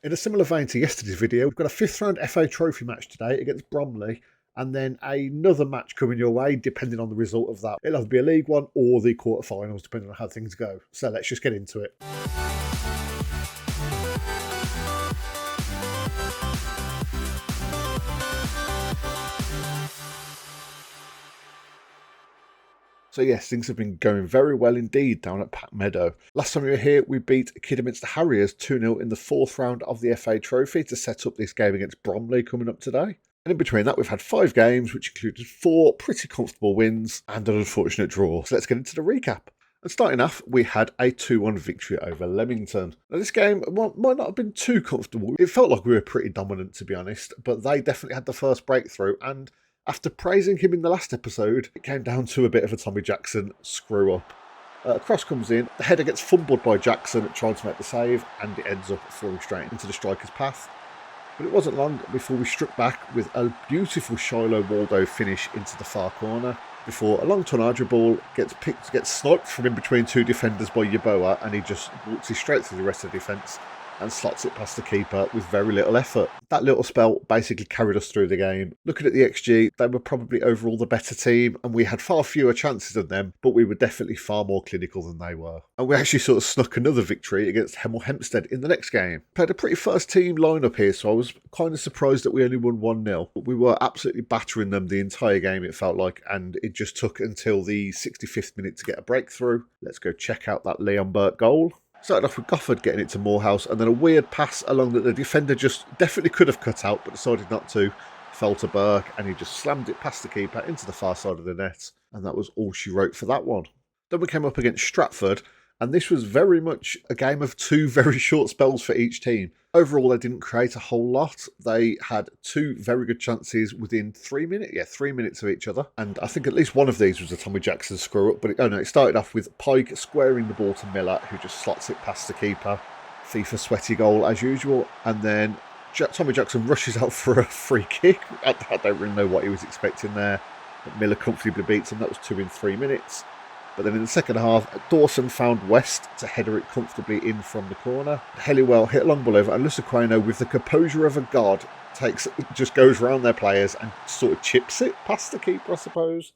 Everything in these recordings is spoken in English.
In a similar vein to yesterday's video, we've got a fifth round FA Trophy match today against Bromley, and then another match coming your way depending on the result of that. It'll either be a League One or the quarterfinals depending on how things go. So let's just get into it. So yes, things have been going very well indeed down at Pat Meadow. Last time we were here, we beat Kidderminster Harriers 2-0 in the fourth round of the FA Trophy to set up this game against Bromley coming up today. And in between that, we've had 5 games, which included 4 pretty comfortable wins and an unfortunate draw. So let's get into the recap. And starting off, we had a 2-1 victory over Leamington. Now this game might not have been too comfortable. It felt like we were pretty dominant, to be honest, but they definitely had the first breakthrough, and after praising him in the last episode, it came down to a bit of a Tommy Jackson screw-up. A cross comes in, the header gets fumbled by Jackson trying to make the save, and it ends up falling straight into the striker's path. But it wasn't long before we struck back with a beautiful Shiloh Waldo finish into the far corner, before a long Tonaja ball gets sniped from in between 2 defenders by Yeboah, and he just walks it straight through the rest of the defence and slots it past the keeper with very little effort. That little spell basically carried us through the game. Looking at the XG, they were probably overall the better team, and we had far fewer chances than them, but we were definitely far more clinical than they were. And we actually sort of snuck another victory against Hemel Hempstead in the next game. Played a pretty first team lineup here, so I was kind of surprised that we only won 1-0. But we were absolutely battering them the entire game, it felt like, and it just took until the 65th minute to get a breakthrough. Let's go check out that Leon Burt goal. Started off with Gofford getting it to Morehouse, and then a weird pass along that the defender just definitely could have cut out but decided not to. Fell to Burke, and he just slammed it past the keeper into the far side of the net, and that was all she wrote for that one. Then we came up against Stratford, and this was very much a game of 2 very short spells for each team. Overall, they didn't create a whole lot. They had 2 very good chances within 3 minutes. Yeah, 3 minutes of each other. And I think at least one of these was a Tommy Jackson screw-up. But it started off with Pike squaring the ball to Miller, who just slots it past the keeper. FIFA sweaty goal as usual. And then Tommy Jackson rushes out for a free kick. I don't really know what he was expecting there. But Miller comfortably beats him. That was 2 in 3 minutes. But then in the second half, Dawson found West to header it comfortably in from the corner. Helliwell hit a long ball over, and Lusaqueno, with the composure of a god, just goes round their players and sort of chips it past the keeper, I suppose.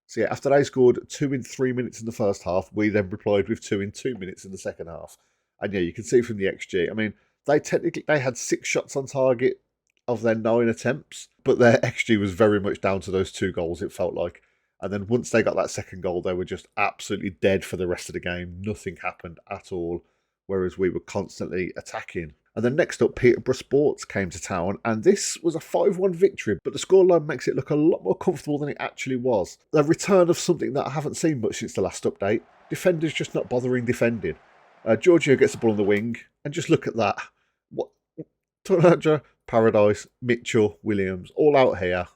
So yeah, after they scored 2 in 3 minutes in the first half, we then replied with 2 in 2 minutes in the second half. And yeah, you can see from the XG, I mean, they had 6 shots on target of their 9 attempts, but their XG was very much down to those 2 goals, it felt like. And then once they got that second goal, they were just absolutely dead for the rest of the game. Nothing happened at all, whereas we were constantly attacking. And then next up, Peterborough Sports came to town, and this was a 5-1 victory, but the scoreline makes it look a lot more comfortable than it actually was. The return of something that I haven't seen much since the last update. Defenders just not bothering defending. Giorgio gets the ball on the wing, and just look at that. Tonaja, Paradise, Mitchell, Williams, all out here.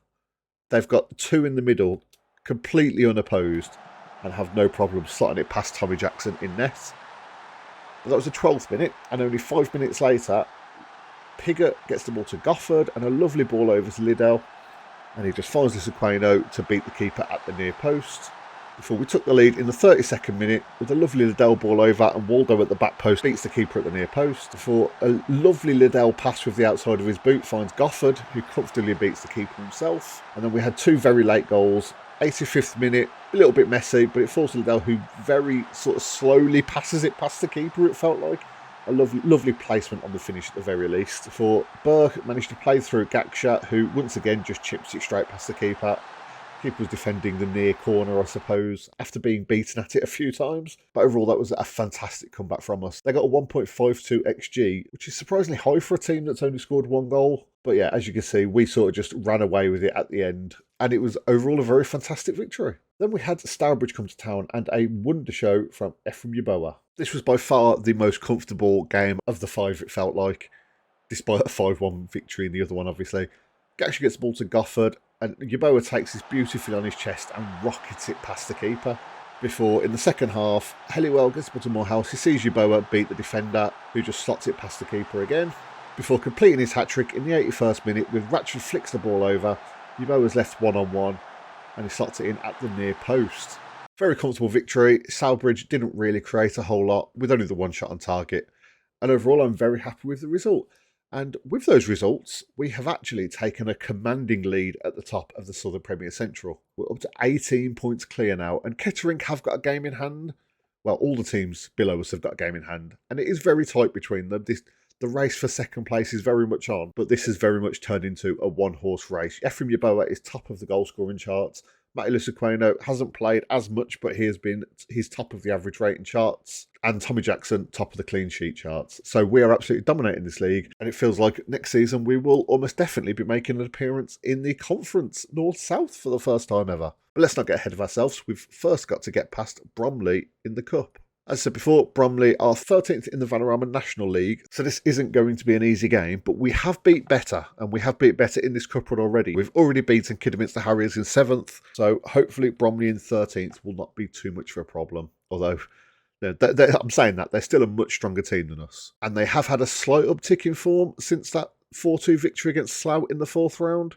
They've got 2 in the middle, completely unopposed, and have no problem slotting it past Tommy Jackson in net. But that was the 12th minute, and only 5 minutes later, Piggott gets the ball to Gofford, and a lovely ball over to Liddell, and he just finds Lusaqueno to beat the keeper at the near post. Before we took the lead in the 32nd minute with a lovely Liddell ball over, and Waldo at the back post beats the keeper at the near post. Before a lovely Liddell pass with the outside of his boot finds Gofford, who comfortably beats the keeper himself. And then we had 2 very late goals. 85th minute, a little bit messy, but it falls to Liddell, who very sort of slowly passes it past the keeper, it felt like. A lovely placement on the finish at the very least. For Burke managed to play through Gaksha, who once again just chips it straight past the keeper. Keeper was defending the near corner, I suppose, after being beaten at it a few times. But overall, that was a fantastic comeback from us. They got a 1.52 XG, which is surprisingly high for a team that's only scored 1 goal. But yeah, as you can see, we sort of just ran away with it at the end. And it was overall a very fantastic victory. Then we had Stourbridge come to town and a wonder show from Ephraim Yeboah. This was by far the most comfortable game of the 5, it felt like, despite a 5-1 victory in the other one, obviously. Gaksha gets the ball to Gofford, and Yeboah takes this beautifully on his chest and rockets it past the keeper. Before, in the second half, Helliwell gets the ball to Morehouse. He sees Yeboah beat the defender, who just slots it past the keeper again. Before completing his hat-trick in the 81st minute, with Ratchford flicks the ball over, Yeboah's left 1-on-1, and he slots it in at the near post. Very comfortable victory. Stourbridge didn't really create a whole lot, with only the 1 shot on target. And overall, I'm very happy with the result. And with those results, we have actually taken a commanding lead at the top of the Southern Premier Central. We're up to 18 points clear now, and Kettering have got a game in hand. Well, all the teams below us have got a game in hand, and it is very tight between them. The race for second place is very much on, but this has very much turned into a one-horse race. Ephraim Yeboah is top of the goal-scoring charts. Matty Lusaqueno hasn't played as much, but he's top of the average rating charts. And Tommy Jackson, top of the clean sheet charts. So we are absolutely dominating this league. And it feels like next season we will almost definitely be making an appearance in the conference North-South for the first time ever. But let's not get ahead of ourselves. We've first got to get past Bromley in the Cup. As I said before, Bromley are 13th in the Vanarama National League, so this isn't going to be an easy game, but we have beat better, and we have beat better in this cup run already. We've already beaten Kidderminster Harriers in 7th, so hopefully Bromley in 13th will not be too much of a problem, although I'm saying that, they're still a much stronger team than us. And they have had a slight uptick in form since that 4-2 victory against Slough in the 4th round.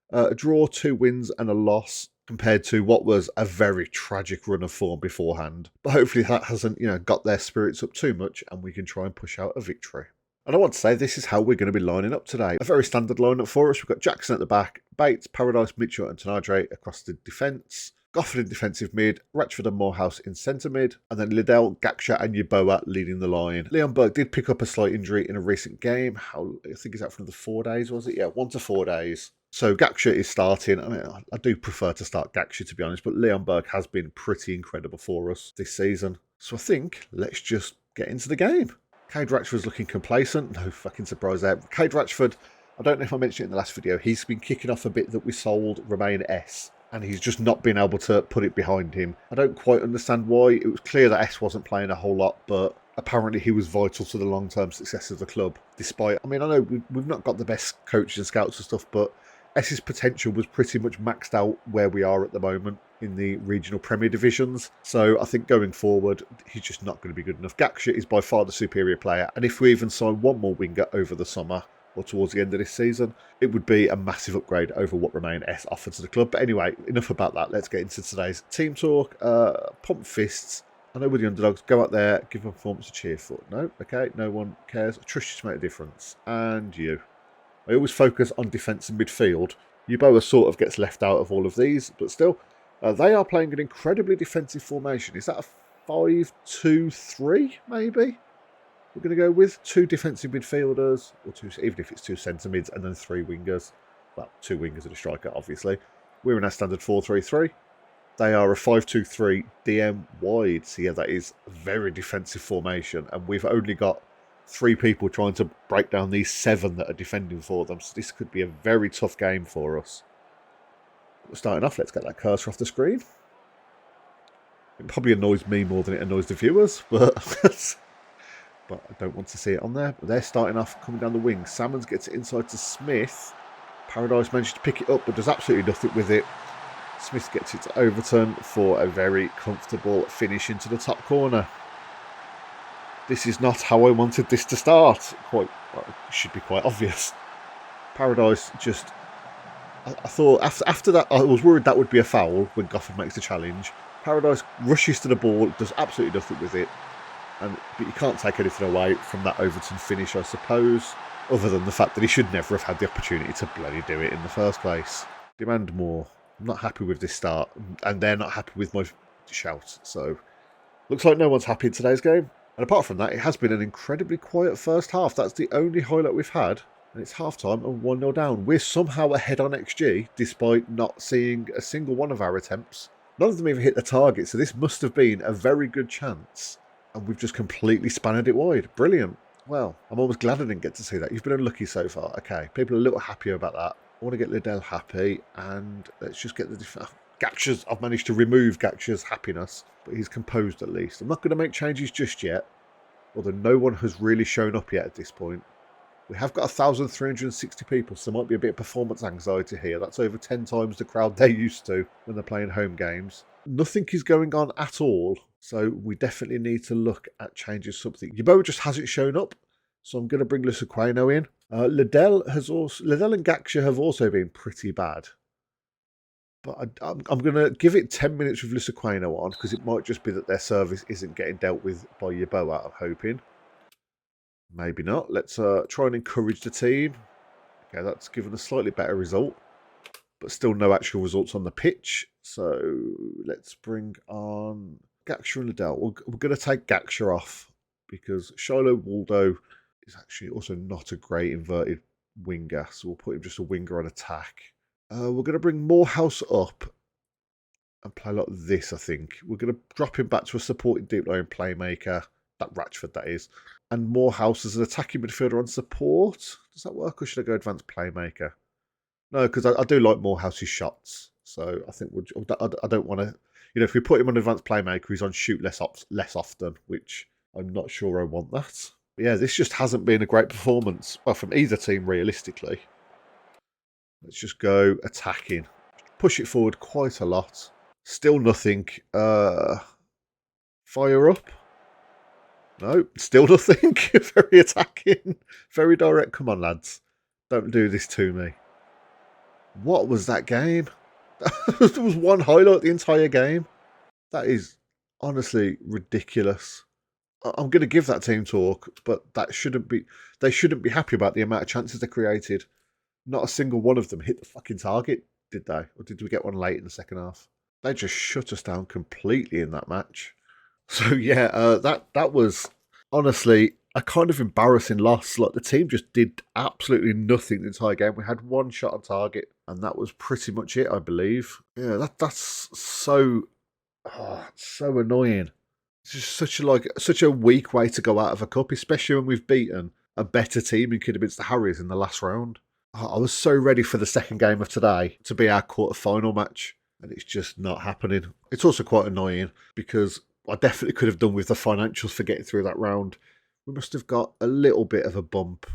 A draw, 2 wins and a loss, compared to what was a very tragic run of form beforehand. But hopefully that hasn't, got their spirits up too much and we can try and push out a victory. And I want to say this is how we're going to be lining up today. A very standard lineup for us. We've got Jackson at the back, Bates, Paradise, Mitchell and Tanadre across the defence. Gofford in defensive mid, Ratchford and Morehouse in centre mid, and then Liddell, Gaksha and Yeboah leading the line. Leon Burke did pick up a slight injury in a recent game. I think he's out for the 4 days, was it? Yeah, 1 to 4 days. So Gaksha is starting. I mean, I do prefer to start Gaksha, to be honest, but Leon Burke has been pretty incredible for us this season. So I think let's just get into the game. Cade Ratchford's looking complacent. No fucking surprise there. Cade Ratchford, I don't know if I mentioned it in the last video, he's been kicking off a bit that we sold Remain S, and he's just not been able to put it behind him. I don't quite understand why. It was clear that S wasn't playing a whole lot, but apparently he was vital to the long-term success of the club. Despite, I mean, I know we've not got the best coaches and scouts and stuff, but S's potential was pretty much maxed out where we are at the moment in the regional Premier divisions. So I think going forward, he's just not going to be good enough. Gaksha is by far the superior player. And if we even sign one more winger over the summer or towards the end of this season, it would be a massive upgrade over what Remain S offered to the club. But anyway, enough about that. Let's get into today's team talk. Pump fists. I know we're the underdogs. Go out there, give a performance a cheer for. No? Okay, no one cares. I trust you to make a difference. And you. I always focus on defence and midfield. Yeboah sort of gets left out of all of these, but still, they are playing an incredibly defensive formation. Is that a 5-2-3, maybe? We're going to go with 2 defensive midfielders, or 2, even if it's 2 centre mids, and then 3 wingers. Well, 2 wingers and a striker, obviously. We're in our standard 4-3-3. They are a 5-2-3 DM wide. So yeah, that is a very defensive formation, and we've only got 3 people trying to break down these 7 that are defending for them. So this could be a very tough game for us. We're starting off, let's get that cursor off the screen. It probably annoys me more than it annoys the viewers, but but I don't want to see it on there. But they're starting off coming down the wing. Salmons gets it inside to Smith. Paradise managed to pick it up, but does absolutely nothing with it. Smith gets it to Overton for a very comfortable finish into the top corner. This is not how I wanted this to start. It should be quite obvious. Paradise just... I thought after that, I was worried that would be a foul when Gofford makes the challenge. Paradise rushes to the ball, does absolutely nothing with it. But you can't take anything away from that Overton finish, I suppose, other than the fact that he should never have had the opportunity to bloody do it in the first place. Demand more. I'm not happy with this start, and they're not happy with my shout. So, looks like no one's happy in today's game. And apart from that, it has been an incredibly quiet first half. That's the only highlight we've had. And it's half-time and 1-0 down. We're somehow ahead on XG, despite not seeing a single one of our attempts. None of them even hit the target, so this must have been a very good chance. And we've just completely spanned it wide. Brilliant. Well, I'm almost glad I didn't get to see that. You've been unlucky so far. Okay, people are a little happier about that. I want to get Liddell happy, and let's just get the... I've managed to remove Gaksha's happiness, but he's composed at least. I'm not going to make changes just yet, although no one has really shown up yet at this point. We have got 1,360 people, so there might be a bit of performance anxiety here. That's over 10 times the crowd they're used to when they're playing home games. Nothing is going on at all, so we definitely need to look at changing something. Yeboah just hasn't shown up, so I'm going to bring Lusaqueno in. Liddell and Gaksha have also been pretty bad. But I'm going to give it 10 minutes with Lusaqueno on, because it might just be that their service isn't getting dealt with by Yeboah, I'm hoping. Maybe not. Let's try and encourage the team. Okay, that's given a slightly better result, but still no actual results on the pitch. So let's bring on Gaksha and Liddell. We're going to take Gaksha off because Shiloh Waldo is actually also not a great inverted winger. So we'll put him just a winger on attack. We're going to bring Morehouse up and play like this, I think. We're going to drop him back to a supporting deep line playmaker. That Ratchford, that is. And Morehouse as an attacking midfielder on support. Does that work, or should I go advanced playmaker? No, because I do like Morehouse's shots. So I think I don't want to... if we put him on advanced playmaker, he's on shoot less often, which I'm not sure I want that. But yeah, this just hasn't been a great performance. Well, from either team, realistically. Let's just go attacking. Push it forward quite a lot. Still nothing. Fire up. No, still nothing. Very attacking. Very direct. Come on, lads. Don't do this to me. What was that game? There was one highlight the entire game. That is honestly ridiculous. I'm going to give that team talk, but they shouldn't be happy about the amount of chances they created. Not a single one of them hit the fucking target, did they? Or did we get one late in the second half? They just shut us down completely in that match. So yeah, that was honestly a kind of embarrassing loss. Like, the team just did absolutely nothing the entire game. We had one shot on target, and that was pretty much it, I believe. Yeah, that's so annoying. It's just such a weak way to go out of a cup, especially when we've beaten a better team in Kidderminster Harriers in the last round. I was so ready for the second game of today to be our quarter-final match, and it's just not happening. It's also quite annoying because I definitely could have done with the financials for getting through that round. We must have got a little bit of a bump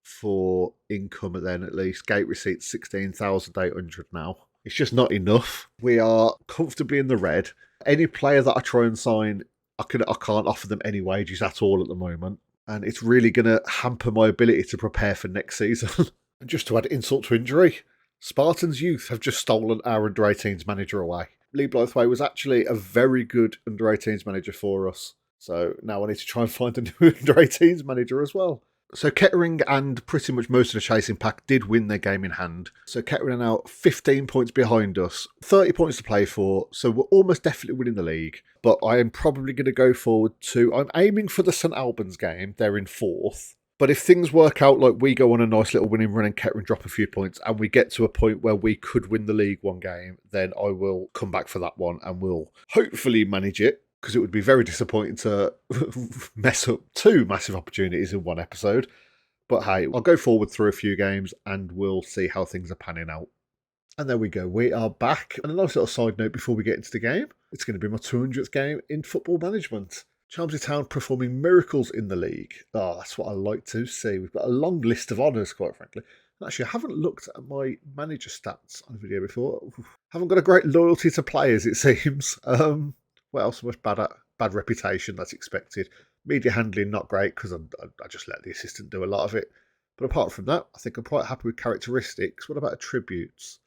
for income then, at least. Gate receipts 16,800 now. It's just not enough. We are comfortably in the red. Any player that I try and sign, I can't offer them any wages at all at the moment. And it's really going to hamper my ability to prepare for next season. And just to add insult to injury, Spartans Youth have just stolen our under-18s manager away. Lee Blytheway was actually a very good under-18s manager for us. So now I need to try and find a new under-18s manager as well. So Kettering and pretty much most of the chasing pack did win their game in hand. So Kettering are now 15 points behind us, 30 points to play for, so we're almost definitely winning the league. But I am probably going to go forward to... I'm aiming for the St Albans game. They're in 4th. But if things work out like we go on a nice little winning run and Kettering drop a few points and we get to a point where we could win the league one game, then I will come back for that one and we'll hopefully manage it, because it would be very disappointing to mess up 2 massive opportunities in one episode. But hey, I'll go forward through a few games and we'll see how things are panning out. And there we go, we are back. And a nice little side note before we get into the game, it's going to be my 200th game in football management. Chelmsford Town performing miracles in the league. Oh, that's what I like to see. We've got a long list of honours, quite frankly. Actually, I haven't looked at my manager stats on a video before. Haven't got a great loyalty to players, it seems. What else? Much bad reputation, that's expected. Media handling, not great, because I just let the assistant do a lot of it. But apart from that, I think I'm quite happy with characteristics. What about attributes?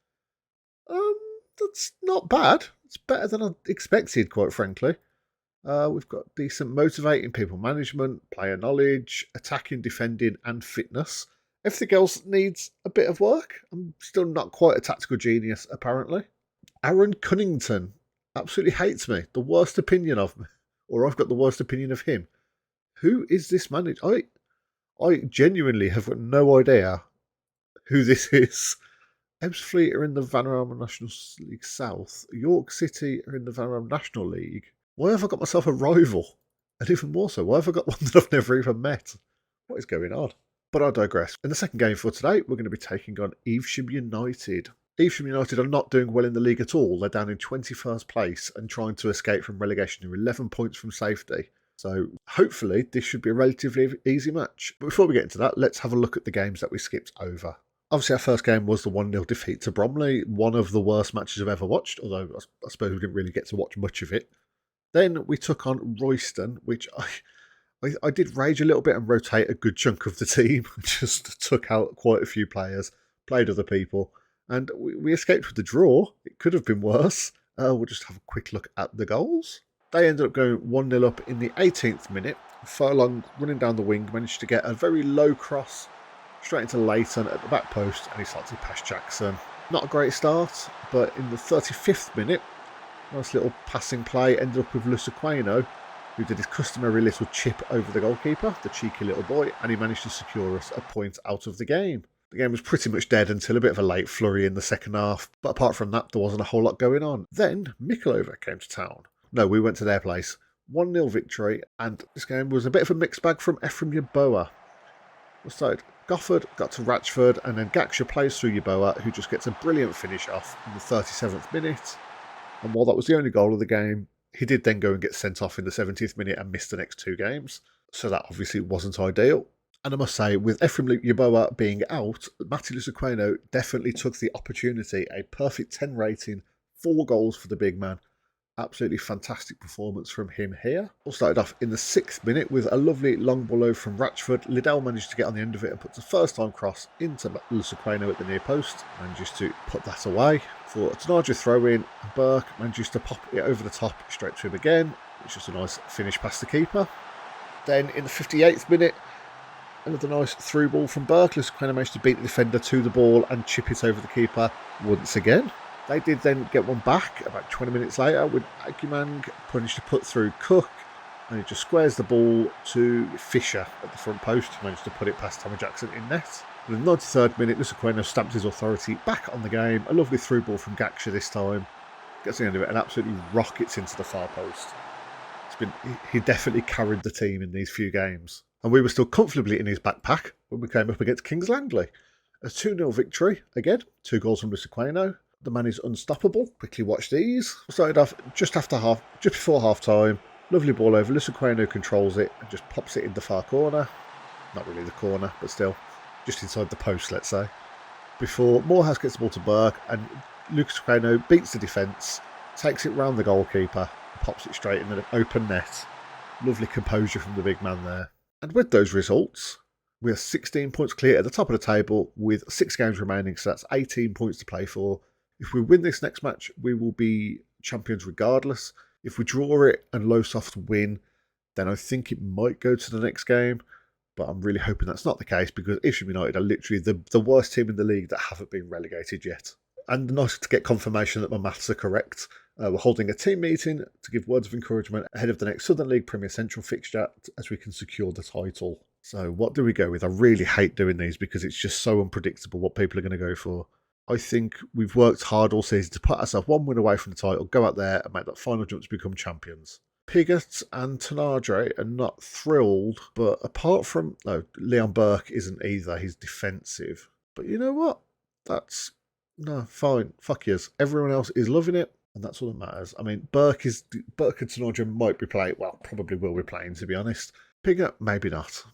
That's not bad. It's better than I expected, quite frankly. We've got decent motivating people management, player knowledge, attacking, defending, and fitness. Everything else needs a bit of work. I'm still not quite a tactical genius, apparently. Aaron Cunnington absolutely hates me. The worst opinion of me. Or I've got the worst opinion of him. Who is this manager? I genuinely have got no idea who this is. Ebbsfleet are in the Vanarama National League South. York City are in the Vanarama National League. Why have I got myself a rival? And even more so, why have I got one that I've never even met? What is going on? But I digress. In the second game for today, we're going to be taking on Evesham United. Evesham United are not doing well in the league at all. They're down in 21st place and trying to escape from relegation. They're 11 points from safety. So hopefully this should be a relatively easy match. But before we get into that, let's have a look at the games that we skipped over. Obviously, our first game was the 1-0 defeat to Bromley. One of the worst matches I've ever watched, although I suppose we didn't really get to watch much of it. Then we took on Royston, which I did rage a little bit and rotate a good chunk of the team. Just took out quite a few players, played other people, and we escaped with the draw. It could have been worse. We'll just have a quick look at the goals. They ended up going 1-0 up in the 18th minute. Furlong, running down the wing, managed to get a very low cross straight into Leighton at the back post, and he started past Jackson. Not a great start, but in the 35th minute, nice little passing play ended up with Lusaqueno, who did his customary little chip over the goalkeeper, the cheeky little boy, and he managed to secure us a point out of the game. The game was pretty much dead until a bit of a late flurry in the second half, but apart from that, there wasn't a whole lot going on. Then Mikulova came to town. No, we went to their place. 1-0 victory, and this game was a bit of a mixed bag from Ephraim Yeboah. So Gofford got to Ratchford, and then Gaksha plays through Yeboah, who just gets a brilliant finish off in the 37th minute. And while that was the only goal of the game, he did then go and get sent off in the 70th minute and missed the next 2 games. So that obviously wasn't ideal. And I must say, with Ephraim Yeboah being out, Matty Lusaqueno definitely took the opportunity. A perfect 10 rating, 4 goals for the big man. Absolutely fantastic performance from him here. All started off in the 6th minute with a lovely long ball over from Ratchford. Liddell managed to get on the end of it and puts a first-time cross into Lusaqueno at the near post. Manages to put that away. For a Tanaja throw-in, Burke manages to pop it over the top straight to him again. It's just a nice finish past the keeper. Then in the 58th minute, another nice through ball from Burke. Lusaqueno managed to beat the defender to the ball and chip it over the keeper once again. They did then get one back about 20 minutes later with Agumang managed to put through Cook, and he just squares the ball to Fisher at the front post, who managed to put it past Tommy Jackson in net. In the 93rd minute, Lusaqueno stamped his authority back on the game. A lovely through ball from Gaksha this time. Gets the end of it and absolutely rockets into the far post. He definitely carried the team in these few games. And we were still comfortably in his backpack when we came up against Kings Langley. A 2-0 victory, again, 2 goals from Lusaqueno. The man is unstoppable. Quickly watch these. Started off just before half time. Lovely ball over. Lusaqueno controls it and just pops it in the far corner. Not really the corner, but still. Just inside the post, let's say. Before Morehouse gets the ball to Burke, and Lusaqueno beats the defence, takes it round the goalkeeper, and pops it straight in an open net. Lovely composure from the big man there. And with those results, we are 16 points clear at the top of the table with 6 games remaining, so that's 18 points to play for. If we win this next match, we will be champions regardless. If we draw it and Lowesoft win, then I think it might go to the next game. But I'm really hoping that's not the case, because Isham United are literally the worst team in the league that haven't been relegated yet. And nice to get confirmation that my maths are correct. We're holding a team meeting to give words of encouragement ahead of the next Southern League Premier Central fixture as we can secure the title. So what do we go with? I really hate doing these because it's just so unpredictable what people are going to go for. I think we've worked hard all season to put ourselves 1 win away from the title, go out there and make that final jump to become champions. Piggott and Tanadre are not thrilled, but apart from... No, Leon Burke isn't either. He's defensive. But you know what? No, fine. Fuck yous. Everyone else is loving it, and that's all that matters. I mean, Burke and Tanadre might be playing... Well, probably will be playing, to be honest. Piggott, maybe not.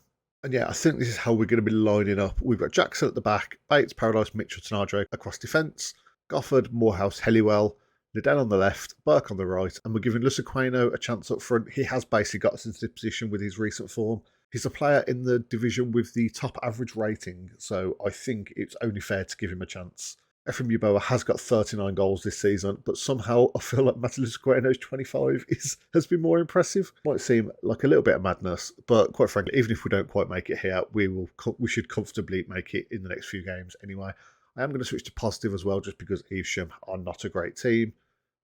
And yeah, I think this is how we're going to be lining up. We've got Jackson at the back, Bates, Paradise, Mitchell, Tanadre across defence, Gofford, Morehouse, Helliwell, Liddell on the left, Burke on the right, and we're giving Lusaqueno a chance up front. He has basically got us into this position with his recent form. He's a player in the division with the top average rating, so I think it's only fair to give him a chance. Ephraim Yeboah has got 39 goals this season, but somehow I feel like Matty Lusaqueno's 25 has been more impressive. Might seem like a little bit of madness, but quite frankly, even if we don't quite make it here, we should comfortably make it in the next few games anyway. I am going to switch to positive as well, just because Evesham are not a great team.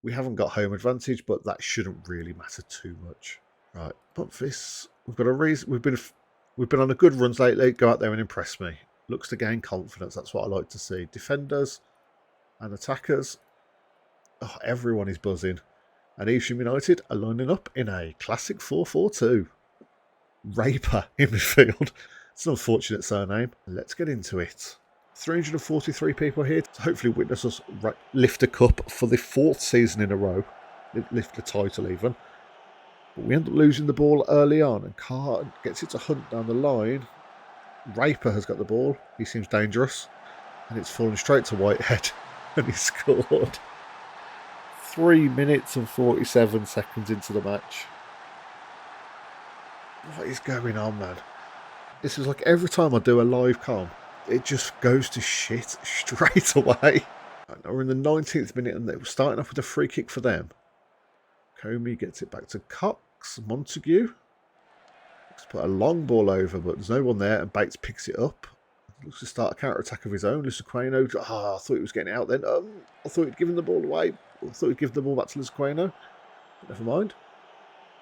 We haven't got home advantage, but that shouldn't really matter too much. Right, Bumpfist. We've got a reason. We've been on a good runs lately. Go out there and impress me. Looks to gain confidence. That's what I like to see. Defenders and attackers. Oh, everyone is buzzing. And Evesham United are lining up in a classic 4-4-2. Raper in midfield. It's an unfortunate surname. Let's get into it. 343 people here to hopefully witness us lift a cup for the 4th season in a row. Lift the title even. But we end up losing the ball early on, and Carr gets it to Hunt down the line. Raper has got the ball. He seems dangerous. And it's fallen straight to Whitehead. And he scored. 3 minutes and 47 seconds into the match. What is going on, man? This is like every time I do a live com, it just goes to shit straight away. Right, now we're in the 19th minute and they were starting off with a free kick for them. Comey gets it back to Cox. Montague. Let's put a long ball over, but there's no one there, and Bates picks it up. Looks to start a counter-attack of his own. Lusaqueno. I thought he was getting it out then. I thought he'd given the ball away. I thought he'd give the ball back to Lusaqueno. Never mind.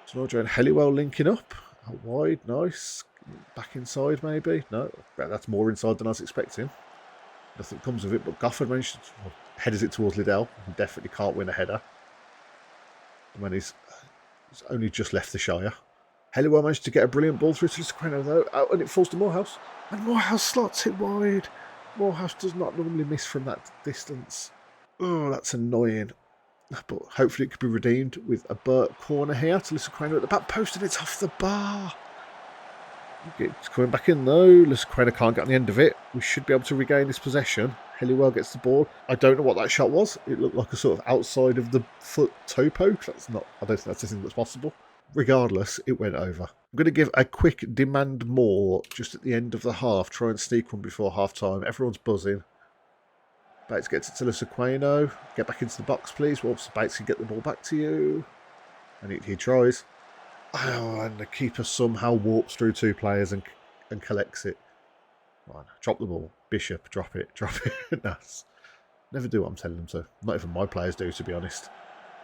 Tanadre and Helliwell linking up. Out wide. Nice. Back inside, maybe. No, that's more inside than I was expecting. Nothing comes of it, but Gofford managed to headers it towards Liddell. He definitely can't win a header when he's only just left the Shire. Helliwell managed to get a brilliant ball through to Lusaqueno, though, and it falls to Morehouse. And Morehouse slots it wide. Morehouse does not normally miss from that distance. Oh, that's annoying. But hopefully it could be redeemed with a Burke corner here to Lusaqueno at the back post, and it's off the bar. It's coming back in though. Lusaqueno can't get on the end of it. We should be able to regain this possession. Helliwell gets the ball. I don't know what that shot was. It looked like a sort of outside of the foot toe poke. I don't think that's anything that's possible. Regardless, it went over. I'm going to give a quick demand more just at the end of the half. Try and sneak one before half time. Everyone's buzzing. Bates gets it to Lusaqueno. Get back into the box, please. Well, Bates can get the ball back to you. And he tries. Oh, and the keeper somehow warps through two players and collects it. Right, drop the ball. Bishop, drop it. Nice. Never do what I'm telling them to. Not even my players do, to be honest.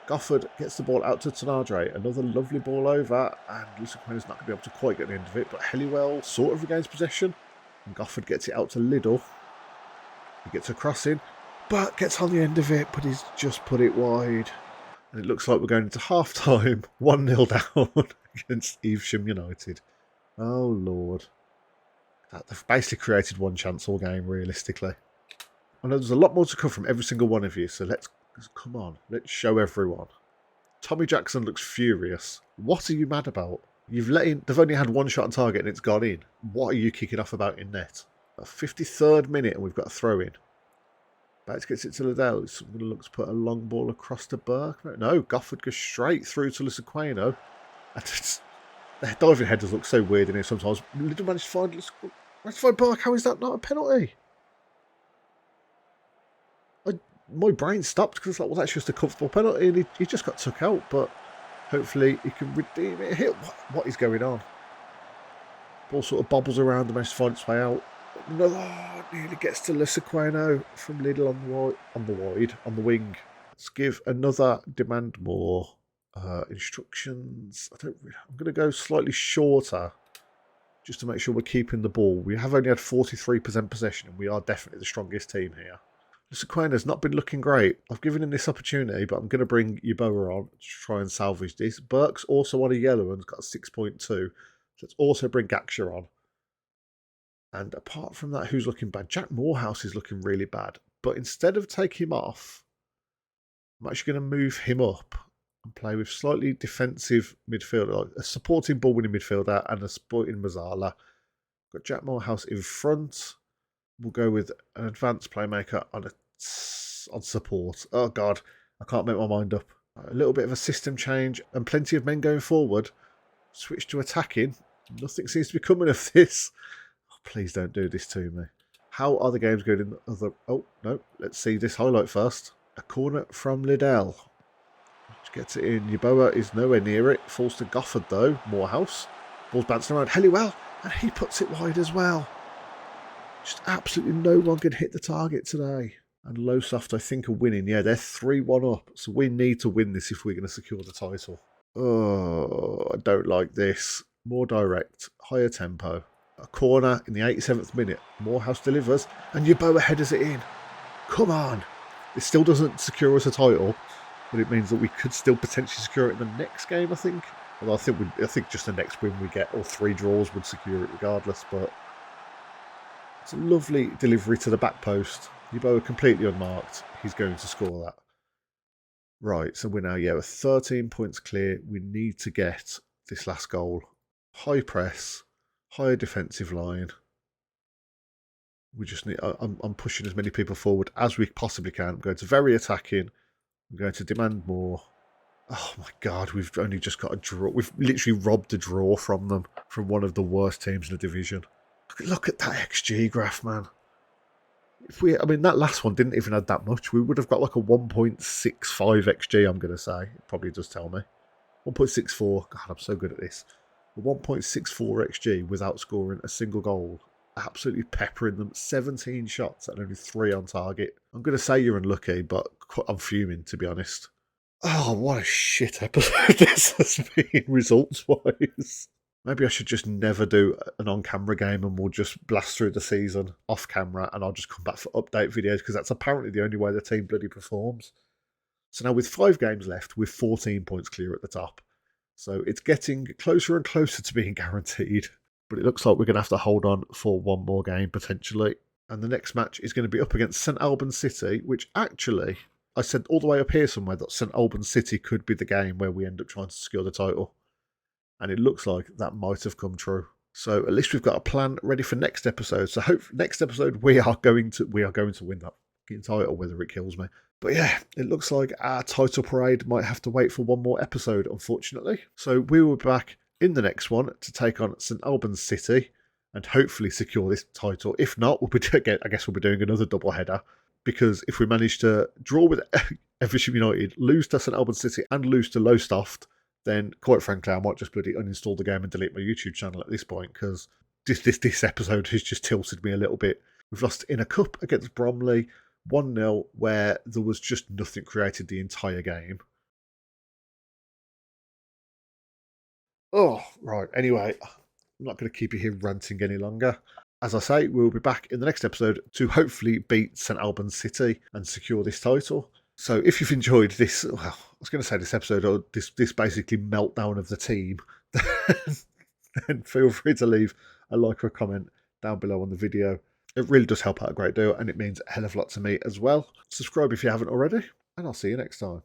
Gofford gets the ball out to Tanadre. Another lovely ball over. And Lusaqueno's not going to be able to quite get the end of it. But Helliwell sort of regains possession. And Gofford gets it out to Liddell. He gets a crossing. But gets on the end of it. But he's just put it wide. And it looks like we're going into half-time. 1-0 down against Evesham United. Oh, Lord. They've basically created one chance all game, realistically. I know there's a lot more to come from every single one of you. So come on, let's show everyone. Tommy Jackson looks furious. What are you mad about? They've only had one shot on target and it's gone in. What are you kicking off about in net? A 53rd minute and we've got a throw in. Bates gets it to Liddell. He's going to look to put a long ball across to Burke. No, Gofford goes straight through to Lusaqueno. The diving headers look so weird in here sometimes. Liddell managed to find Burke. How is that not a penalty? My brain stopped because well, that's just a comfortable penalty and he just got took out, but hopefully he can redeem it here. What is going on? Ball sort of bobbles around and manages to find its way out. No, nearly gets to Lusaqueno from Liddell on the wing. Let's give another demand more. Instructions. I'm going to go slightly shorter just to make sure we're keeping the ball. We have only had 43% possession and we are definitely the strongest team here. Lusaqueno's not been looking great. I've given him this opportunity, but I'm going to bring Yeboah on to try and salvage this. Burke's also on a yellow and has got a 6.2. So let's also bring Gaksha on. And apart from that, who's looking bad? Jack Morehouse is looking really bad. But instead of taking him off, I'm actually going to move him up and play with slightly defensive midfielder, like a supporting ball-winning midfielder and a supporting Mazzala. Got Jack Morehouse in front. We'll go with an advanced playmaker on support. Oh, God. I can't make my mind up. A little bit of a system change and plenty of men going forward. Switch to attacking. Nothing seems to be coming of this. Oh, please don't do this to me. How are the games going in the other... Oh, no. Let's see this highlight first. A corner from Liddell. Which gets it in. Yeboah is nowhere near it. Falls to Gofford, though. Morehouse. Ball's bouncing around. Helliwell. And he puts it wide as well. Just absolutely no one can hit the target today. And Lowesoft, I think, are winning. Yeah, they're 3-1 up. So we need to win this if we're going to secure the title. Oh, I don't like this. More direct, higher tempo. A corner in the 87th minute. Morehouse delivers. And Yeboah headers it in. Come on. It still doesn't secure us a title. But it means that we could still potentially secure it in the next game, I think. Although I think just the next win we get, or 3 draws, would secure it regardless. But it's a lovely delivery to the back post. Yeboah completely unmarked. He's going to score that. Right, so we're now, we're 13 points clear. We need to get this last goal. High press, higher defensive line. We just need... I'm pushing as many people forward as we possibly can. I'm going to very attacking. We're going to demand more. Oh my God, we've only just got a draw. We've literally robbed a draw from them, from one of the worst teams in the division. Look at that XG graph, man. That last one didn't even have that much. We would have got like a 1.65 XG, I'm going to say. It probably does tell me. 1.64. God, I'm so good at this. 1.64 XG without scoring a single goal. Absolutely peppering them. 17 shots and only 3 on target. I'm going to say you're unlucky, but I'm fuming, to be honest. Oh, what a shit episode this has been, results-wise. Maybe I should just never do an on-camera game and we'll just blast through the season off-camera and I'll just come back for update videos because that's apparently the only way the team bloody performs. So now with 5 games left, we're 14 points clear at the top. So it's getting closer and closer to being guaranteed. But it looks like we're going to have to hold on for one more game, potentially. And the next match is going to be up against St Albans City, which actually, I said all the way up here somewhere that St Albans City could be the game where we end up trying to secure the title. And it looks like that might have come true. So at least we've got a plan ready for next episode. So next episode we are going to win that fucking title, whether it kills me. But yeah, it looks like our title parade might have to wait for one more episode, unfortunately. So we will be back in the next one to take on St Albans City and hopefully secure this title. If not, we'll be doing another double header, because if we manage to draw with Eversham United, lose to St Albans City and lose to Lowestoft, then quite frankly I might just bloody uninstall the game and delete my YouTube channel at this point, because this episode has just tilted me a little bit. We've lost in a cup against Bromley 1-0 where there was just nothing created the entire game. Oh, right. Anyway, I'm not going to keep you here ranting any longer. As I say, we'll be back in the next episode to hopefully beat St Albans City and secure this title. So if you've enjoyed this, well, I was going to say this episode, or this basically meltdown of the team, then feel free to leave a like or a comment down below on the video. It really does help out a great deal, and it means a hell of a lot to me as well. Subscribe if you haven't already, and I'll see you next time.